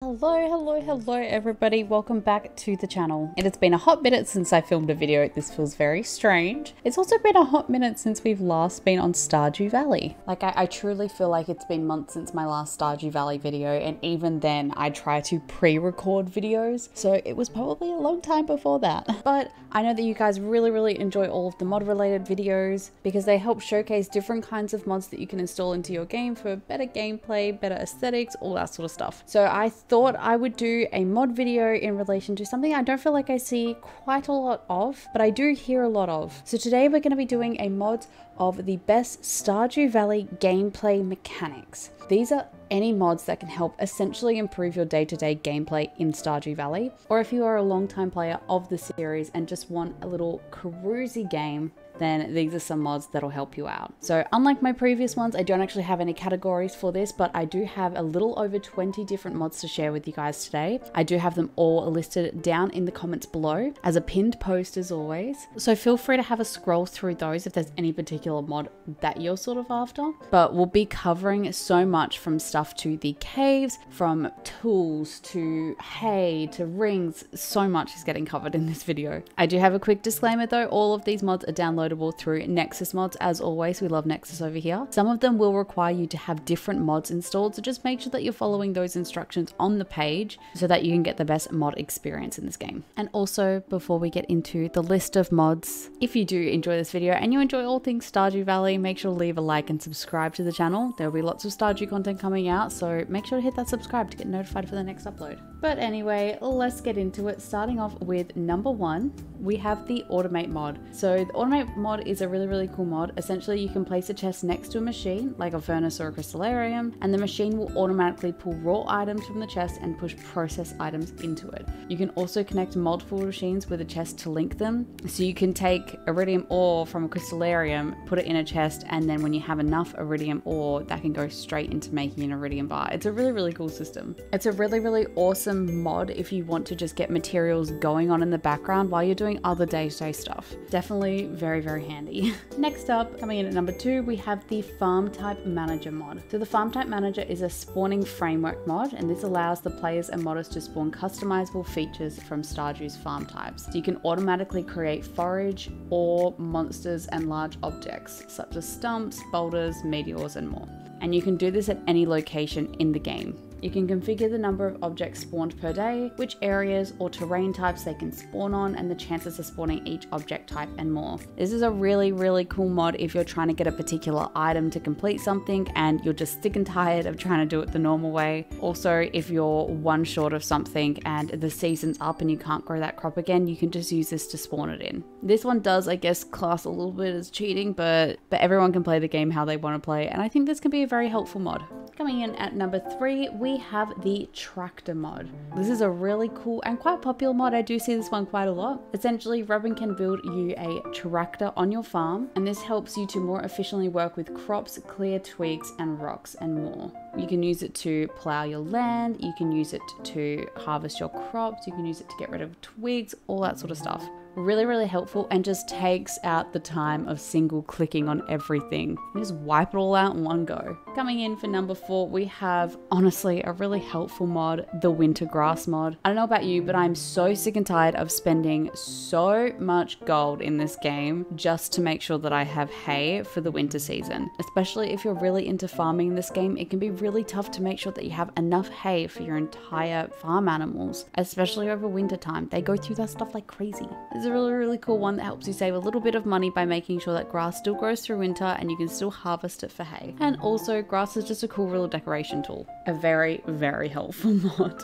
Hello everybody, welcome back to the channel. It has been a hot minute since I filmed a video. This feels very strange. It's also been a hot minute since we've last been on Stardew Valley. Like I truly feel like it's been months since my last Stardew Valley video, and even then I try to pre-record videos, so it was probably a long time before that. But I know that you guys really enjoy all of the mod related videos because they help showcase different kinds of mods that you can install into your game for better gameplay, better aesthetics, all that sort of stuff. So I thought I would do a mod video in relation to something I don't feel like I see quite a lot of, but I do hear a lot of. So today we're going to be doing a mod of the best Stardew Valley gameplay mechanics. These are any mods that can help essentially improve your day-to-day gameplay in Stardew Valley, or if you are a long-time player of the series and just want a little cruisy game, then these are some mods that'll help you out. So unlike my previous ones, I don't actually have any categories for this, but I do have a little over 20 different mods to share with you guys today. I do have them all listed down in the comments below as a pinned post as always. So feel free to have a scroll through those if there's any particular mod that you're sort of after. But we'll be covering so much, from stuff to the caves, from tools to hay to rings. So much is getting covered in this video. I do have a quick disclaimer though, all of these mods are downloadable through Nexus mods. As always, we love Nexus over here. Some of them will require you to have different mods installed, so just make sure that you're following those instructions on the page so that you can get the best mod experience in this game. And also, before we get into the list of mods, if you do enjoy this video and you enjoy all things Stardew Valley, make sure to leave a like and subscribe to the channel. There will be lots of Stardew content coming out, so make sure to hit that subscribe to get notified for the next upload. But anyway, let's get into it. Starting off with number one, we have the Automate mod. So the Automate mod is a really cool mod. Essentially, you can place a chest next to a machine, like a furnace or a crystallarium, and the machine will automatically pull raw items from the chest and push processed items into it. You can also connect multiple machines with a chest to link them. So you can take iridium ore from a crystallarium, put it in a chest, and then when you have enough iridium ore, that can go straight into making an iridium bar. It's a really cool system. It's a really awesome mod if you want to just get materials going on in the background while you're doing other day-to-day stuff. Definitely very handy. Next up, coming in at number two, we have the Farm Type Manager mod. So the Farm Type Manager is a spawning framework mod, and this allows the players and modders to spawn customizable features from Stardew's farm types. So you can automatically create forage, ore, monsters, and large objects such as stumps, boulders, meteors, and more. And you can do this at any location in the game. You can configure the number of objects spawned per day, which areas or terrain types they can spawn on, and the chances of spawning each object type, and more. This is a really cool mod if you're trying to get a particular item to complete something and you're just sick and tired of trying to do it the normal way. Also, if you're one short of something and the season's up and you can't grow that crop again, you can just use this to spawn it in. This one does, I guess, class a little bit as cheating, but everyone can play the game how they want to play, and I think this can be a very helpful mod. Coming in at number three, we have the Tractor mod. This is a really cool and quite popular mod. I do see this one quite a lot. Essentially, Robin can build you a tractor on your farm, and this helps you to more efficiently work with crops, clear twigs and rocks, and more. You can use it to plow your land, you can use it to harvest your crops, you can use it to get rid of twigs, all that sort of stuff. Really helpful, and just takes out the time of single clicking on everything. You just wipe it all out in one go. Coming in for number four, we have, honestly, a really helpful mod, the Winter Grass mod. I don't know about you, but I'm so sick and tired of spending so much gold in this game just to make sure that I have hay for the winter season. Especially if you're really into farming in this game, it can be really tough to make sure that you have enough hay for your entire farm animals, especially over winter time. They go through that stuff like crazy. It's a really cool one that helps you save a little bit of money by making sure that grass still grows through winter and you can still harvest it for hay. And also, grass is just a cool little decoration tool. A very helpful mod.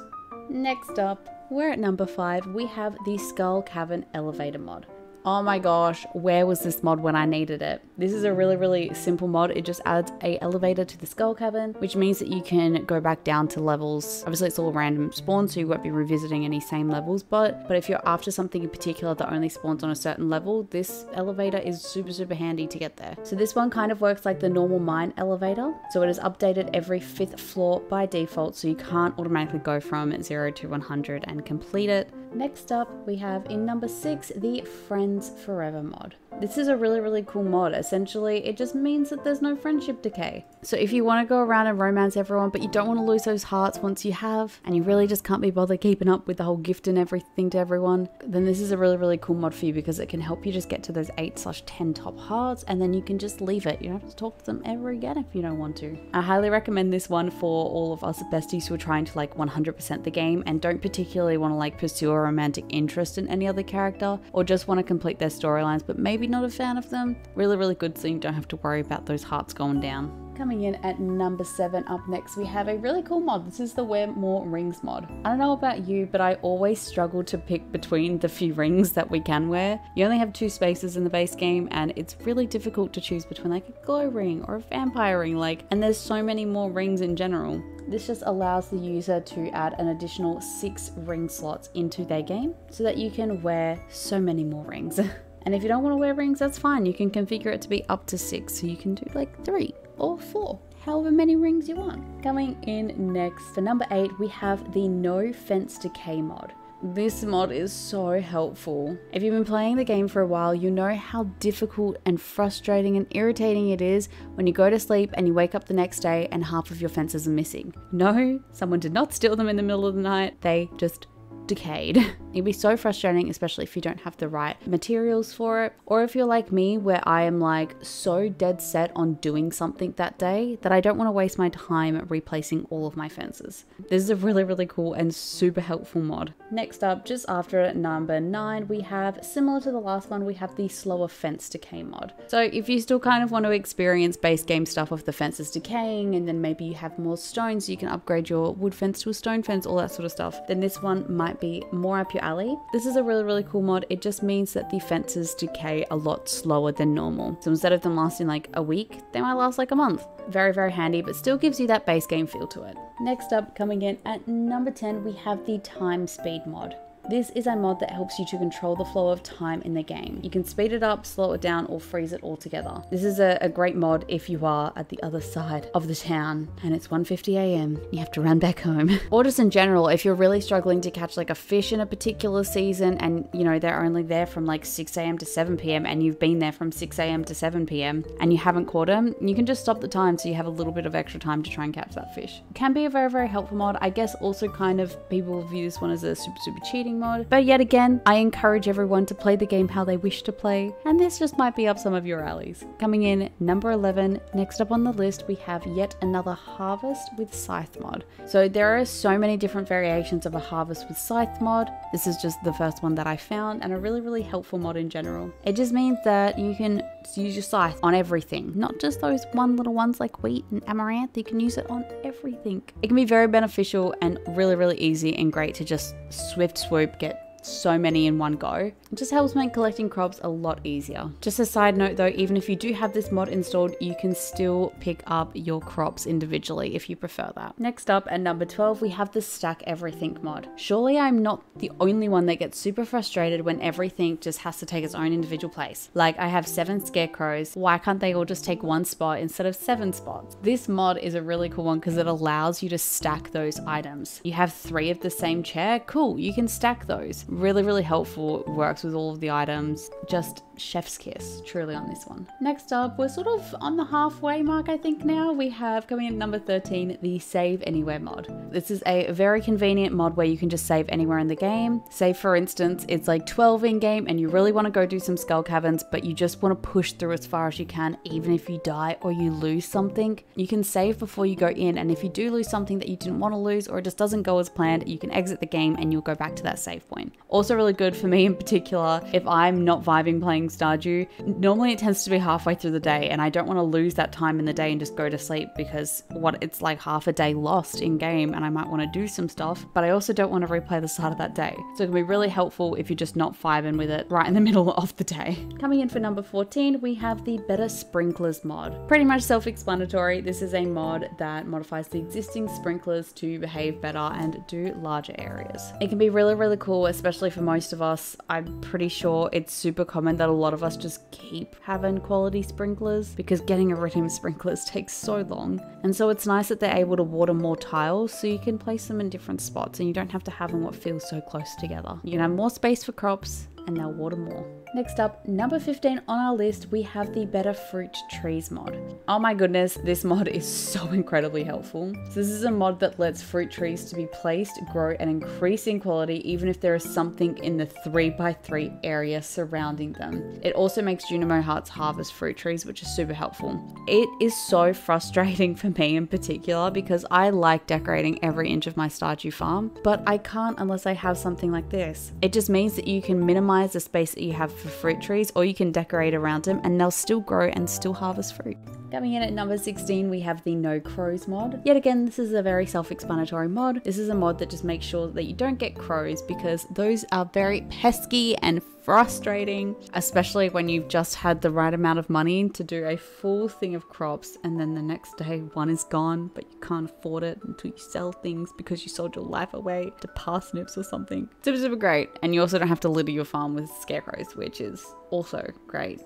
Next up, we're at number five, we have the Skull Cavern Elevator mod. Oh my gosh, where was this mod when I needed it? This is a really simple mod. It just adds a elevator to the Skull Cavern, which means that you can go back down to levels. Obviously, it's all random spawn, so you won't be revisiting any same levels, but if you're after something in particular that only spawns on a certain level, this elevator is super handy to get there. So this one kind of works like the normal mine elevator. So it is updated every 5th floor by default, so you can't automatically go from 0 to 100 and complete it. Next up, we have in number 6, the Friends Forever mod. This is a really cool mod. Essentially, it just means that there's no friendship decay. So if you want to go around and romance everyone, but you don't want to lose those hearts once you have, and you really just can't be bothered keeping up with the whole gift and everything to everyone, then this is a really cool mod for you, because it can help you just get to those 8/10 top hearts, and then you can just leave it. You don't have to talk to them ever again if you don't want to. I highly recommend this one for all of us besties who are trying to like 100% the game and don't particularly want to like pursue a romantic interest in any other character, or just want to complete their storylines but maybe not a fan of them. Really good, so you don't have to worry about those hearts going down. Coming in at number 7, up next we have a really cool mod. This is the Wear More Rings mod. I don't know about you, but I always struggle to pick between the few rings that we can wear. You only have 2 spaces in the base game, and it's really difficult to choose between like a glow ring or a vampire ring, and there's so many more rings in general. This just allows the user to add an additional 6 ring slots into their game so that you can wear so many more rings. And if you don't want to wear rings, that's fine. You can configure it to be up to 6, so you can do like 3 or 4, however many rings you want. Coming in next, for number 8, we have the No Fence Decay mod. This mod is so helpful. If you've been playing the game for a while, you know how difficult and frustrating and irritating it is when you go to sleep and you wake up the next day and half of your fences are missing. No, someone did not steal them in the middle of the night. They just decayed. It'd be so frustrating, especially if you don't have the right materials for it, or if you're like me where I am like so dead set on doing something that day that I don't want to waste my time replacing all of my fences. This is a really cool and super helpful mod. Next up, just after it, number 9, we have, similar to the last one, we have the Slower Fence Decay mod. So if you still kind of want to experience base game stuff of the fences decaying, and then maybe you have more stones so you can upgrade your wood fence to a stone fence, all that sort of stuff, then this one might be more up your alley. This is a really cool mod. It just means that the fences decay a lot slower than normal. So instead of them lasting like a week, they might last like a month. Very handy, but still gives you that base game feel to it. Next up, coming in at number 10, we have the Time Speed mod. This is a mod that helps you to control the flow of time in the game. You can speed it up, slow it down, or freeze it altogether. This is a great mod if you are at the other side of the town and it's 1:50 AM. You have to run back home. Or just in general, if you're really struggling to catch like a fish in a particular season and you know they're only there from like 6 AM to 7 PM and you've been there from 6 AM to 7 PM and you haven't caught them, you can just stop the time so you have a little bit of extra time to try and catch that fish. It can be a very helpful mod. I guess also kind of people view this one as a super cheating mod, but yet again, I encourage everyone to play the game how they wish to play, and this just might be up some of your alleys. Coming in number 11, next up on the list, we have yet another Harvest with Scythe mod. So there are so many different variations of a Harvest with Scythe mod. This is just the first one that I found, and a really helpful mod in general. It just means that you can use your scythe on everything, not just those one little ones like wheat and amaranth. You can use it on everything. It can be very beneficial and really easy and great to just swift swoop, get so many in one go. It just helps make collecting crops a lot easier. Just a side note though, even if you do have this mod installed, you can still pick up your crops individually if you prefer that. Next up at number 12, we have the Stack Everything mod. Surely I'm not the only one that gets super frustrated when everything just has to take its own individual place. Like I have 7 scarecrows, why can't they all just take 1 spot instead of 7 spots? This mod is a really cool one because it allows you to stack those items. You have 3 of the same chair, cool, you can stack those. Really helpful, it works with all of the items. Just chef's kiss, truly, on this one. Next up, we're sort of on the halfway mark, I think now. We have, coming in at number 13, the Save Anywhere mod. This is a very convenient mod where you can just save anywhere in the game. Say for instance, it's like 12 in game and you really want to go do some skull caverns, but you just want to push through as far as you can, even if you die or you lose something. You can save before you go in, and if you do lose something that you didn't want to lose or it just doesn't go as planned, you can exit the game and you'll go back to that save point. Also really good for me in particular if I'm not vibing playing Stardew. Normally it tends to be halfway through the day and I don't want to lose that time in the day and just go to sleep, because it's like half a day lost in game and I might want to do some stuff, but I also don't want to replay the start of that day. So it can be really helpful if you're just not vibing with it right in the middle of the day. Coming in for number 14, we have the Better Sprinklers mod. Pretty much self-explanatory. This is a mod that modifies the existing sprinklers to behave better and do larger areas. It can be really cool, especially for most of us. I'm pretty sure it's super common that a lot of us just keep having quality sprinklers because getting iridium sprinklers takes so long. And so it's nice that they're able to water more tiles so you can place them in different spots and you don't have to have them what feels so close together. You can have more space for crops and they'll water more. Next up, number 15 on our list, we have the Better Fruit Trees mod. Oh my goodness, this mod is so incredibly helpful. So this is a mod that lets fruit trees to be placed, grow, and increase in quality even if there is something in the 3x3 area surrounding them. It also makes Junimo Hearts harvest fruit trees, which is super helpful. It is so frustrating for me in particular because I like decorating every inch of my Stardew farm, but I can't unless I have something like this. It just means that you can minimize the space that you have for fruit trees, or you can decorate around them and they'll still grow and still harvest fruit. Coming in at number 16, we have the No Crows mod. Yet again, this is a very self-explanatory mod. This is a mod that just makes sure that you don't get crows because those are very pesky and frustrating, especially when you've just had the right amount of money to do a full thing of crops and then the next day one is gone, but you can't afford it until you sell things because you sold your life away to parsnips or something. Super, super great. And you also don't have to litter your farm with scarecrows, which is also great.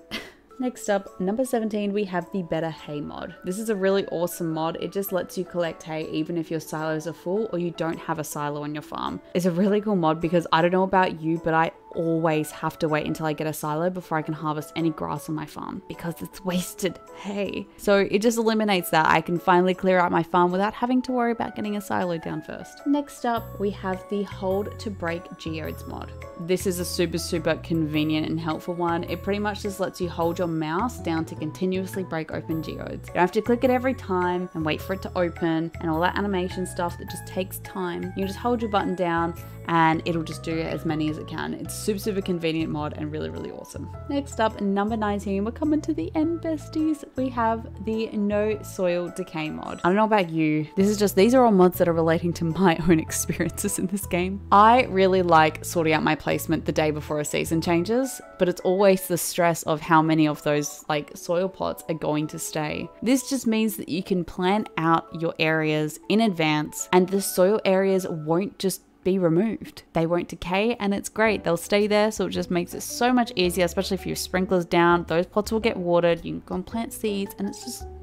Next up, number 17, we have the Better Hay mod. This is a really awesome mod. It just lets you collect hay even if your silos are full or you don't have a silo on your farm. It's a really cool mod because I don't know about you, but I always have to wait until I get a silo before I can harvest any grass on my farm because it's wasted hay. So it just eliminates that. I can finally clear out my farm without having to worry about getting a silo down first. Next up, we have the Hold to Break Geodes mod. This is a super, super convenient and helpful one. It pretty much just lets you hold your mouse down to continuously break open geodes. You don't have to click it every time and wait for it to open and all that animation stuff that just takes time. You just hold your button down and it'll just do as many as it can. It's super, super convenient mod and really, really awesome. Next up, number 19, we're coming to the end, besties. We have the No Soil Decay mod. I don't know about you. These are all mods that are relating to my own experiences in this game. I really like sorting out my placement the day before a season changes, but it's always the stress of how many of those like soil plots are going to stay. This just means that you can plan out your areas in advance and the soil areas won't just be removed. They won't decay and it's great. They'll stay there, so it just makes it so much easier, especially if your sprinklers down. Those pots will get watered, you can go and plant seeds and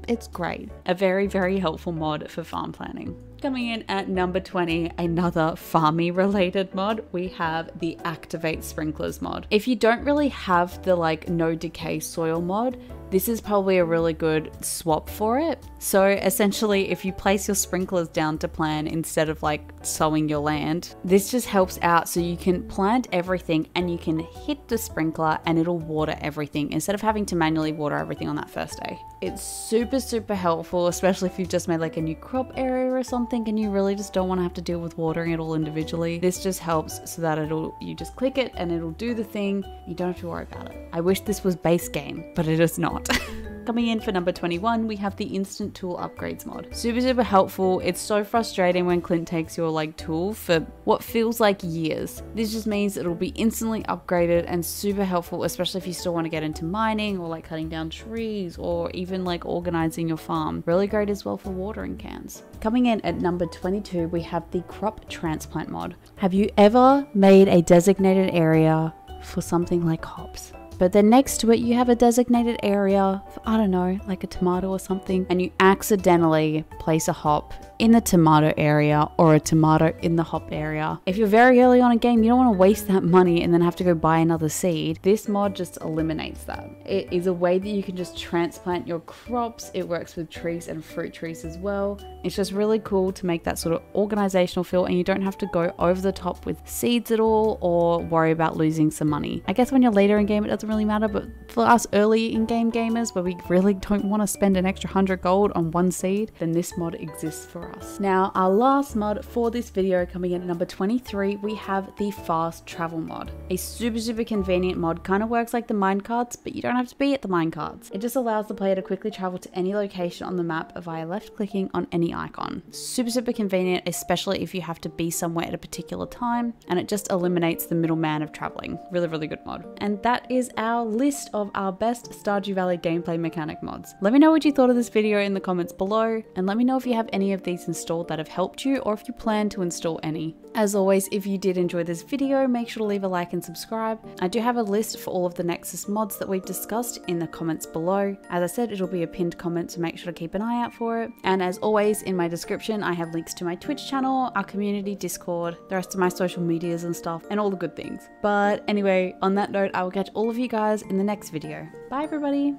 it's great. A very, very helpful mod for farm planning. Coming in at number 20, another farmy related mod, we have the Activate Sprinklers mod. If you don't really have the like no decay soil mod, this is probably a really good swap for it. So essentially, if you place your sprinklers down to plan instead of like sowing your land, this just helps out so you can plant everything and you can hit the sprinkler and it'll water everything instead of having to manually water everything on that first day. It's super, super helpful, especially if you've just made like a new crop area or something and you really just don't want to have to deal with watering it all individually. This just helps so that you just click it and it'll do the thing. You don't have to worry about it. I wish this was base game, but it is not. Coming in for number 21, we have the Instant Tool Upgrades mod. Super, super helpful. It's so frustrating when Clint takes your like tool for what feels like years. This just means it'll be instantly upgraded and super helpful, especially if you still want to get into mining or like cutting down trees or even like organizing your farm. Really great as well for watering cans. Coming in at number 22, we have the Crop Transplant mod. Have you ever made a designated area for something like hops, but then next to it you have a designated area for, I don't know, like a tomato or something, and you accidentally place a hop in the tomato area or a tomato in the hop area? If you're very early on a game, you don't want to waste that money and then have to go buy another seed. This mod just eliminates that. It is a way that you can just transplant your crops. It works with trees and fruit trees as well. It's just really cool to make that sort of organizational feel, and you don't have to go over the top with seeds at all or worry about losing some money. I guess when you're later in game it doesn't really matter, but for us early in game gamers where we really don't want to spend an extra 100 gold on one seed, then this mod exists for us. Now, our last mod for this video, coming in at number 23, we have the Fast Travel mod. A super, super convenient mod. Kind of works like the minecarts, but you don't have to be at the minecarts. It just allows the player to quickly travel to any location on the map via left clicking on any icon. Super, super convenient, especially if you have to be somewhere at a particular time, and it just eliminates the middleman of traveling. Really, really good mod. And that is our list of our best Stardew Valley gameplay mechanic mods. Let me know what you thought of this video in the comments below, and let me know if you have any of these installed that have helped you, or if you plan to install any. As always, if you did enjoy this video, make sure to leave a like and subscribe. I do have a list for all of the Nexus mods that we've discussed in the comments below. As I said, it'll be a pinned comment, so make sure to keep an eye out for it. And as always, in my description, I have links to my Twitch channel, our community Discord, the rest of my social medias and stuff, and all the good things. But anyway, on that note, I will catch all of you you guys in the next video. Bye everybody.